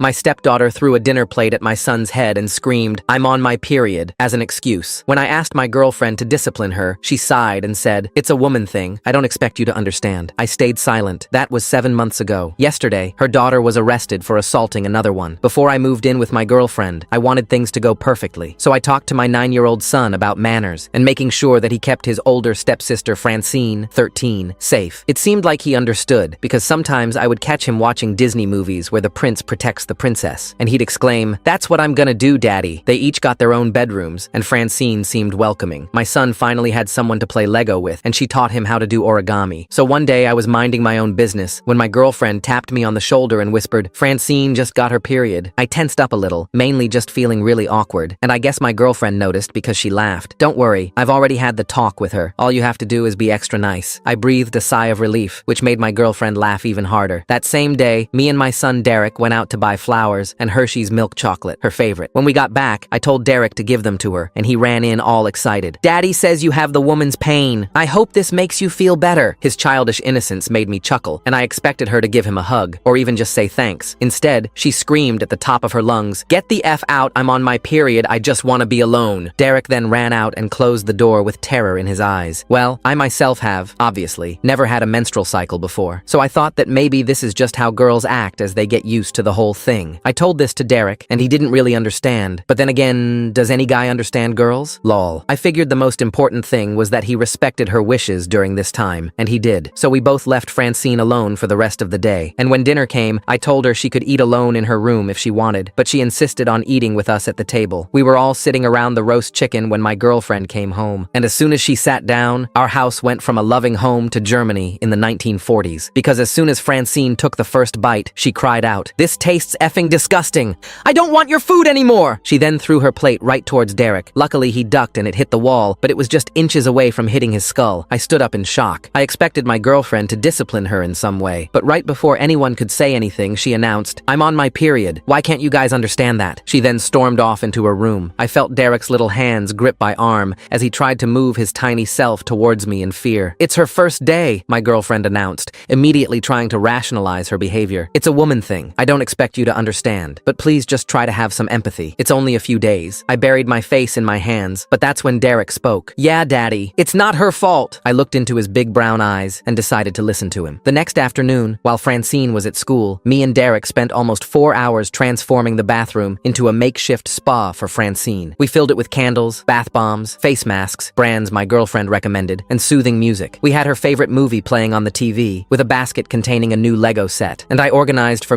My stepdaughter threw a dinner plate at my son's head and screamed, "I'm on my period," as an excuse. When I asked my girlfriend to discipline her, she sighed and said, "It's a woman thing. I don't expect you to understand." I stayed silent. That was 7 months ago. Yesterday, her daughter was arrested for assaulting another one. Before I moved in with my girlfriend, I wanted things to go perfectly. So I talked to my 9-year-old son about manners and making sure that he kept his older stepsister Francine, 13, safe. It seemed like he understood, because sometimes I would catch him watching Disney movies where the prince protects the princess, and he'd exclaim, "That's what I'm gonna do, Daddy." They each got their own bedrooms, and Francine seemed welcoming. My son finally had someone to play Lego with, and she taught him how to do origami. So one day I was minding my own business when my girlfriend tapped me on the shoulder and whispered, "Francine just got her period." I tensed up a little, mainly just feeling really awkward, and I guess my girlfriend noticed because she laughed. "Don't worry, I've already had the talk with her. All you have to do is be extra nice." I breathed a sigh of relief, which made my girlfriend laugh even harder. That same day, me and my son Derek went out to buy flowers and Hershey's milk chocolate, her favorite. When we got back, I told Derek to give them to her, and he ran in all excited. "Daddy says you have the woman's pain. I hope this makes you feel better." His childish innocence made me chuckle, and I expected her to give him a hug, or even just say thanks. Instead, she screamed at the top of her lungs, "Get the F out, I'm on my period, I just want to be alone." Derek then ran out and closed the door with terror in his eyes. Well, I myself have, obviously, never had a menstrual cycle before, so I thought that maybe this is just how girls act as they get used to the whole thing. I told this to Derek, and he didn't really understand. But then again, does any guy understand girls? Lol. I figured the most important thing was that he respected her wishes during this time, and he did. So we both left Francine alone for the rest of the day. And when dinner came, I told her she could eat alone in her room if she wanted, but she insisted on eating with us at the table. We were all sitting around the roast chicken when my girlfriend came home, and as soon as she sat down, our house went from a loving home to Germany in the 1940s. Because as soon as Francine took the first bite, she cried out, "This tastes effing disgusting! I don't want your food anymore!" She then threw her plate right towards Derek. Luckily, he ducked and it hit the wall, but it was just inches away from hitting his skull. I stood up in shock. I expected my girlfriend to discipline her in some way, but right before anyone could say anything, she announced, "I'm on my period. Why can't you guys understand that?" She then stormed off into her room. I felt Derek's little hands grip my arm as he tried to move his tiny self towards me in fear. "It's her first day," my girlfriend announced, immediately trying to rationalize her behavior. "It's a woman thing. I don't expect you to understand, but please just try to have some empathy. It's only a few days." I buried my face in my hands, but that's when Derek spoke. "Yeah, Daddy, it's not her fault." I looked into his big brown eyes and decided to listen to him. The next afternoon, while Francine was at school, me and Derek spent almost 4 hours transforming the bathroom into a makeshift spa for Francine. We filled it with candles, bath bombs, face masks, brands my girlfriend recommended, and soothing music. We had her favorite movie playing on the TV, with a basket containing a new Lego set, and I organized for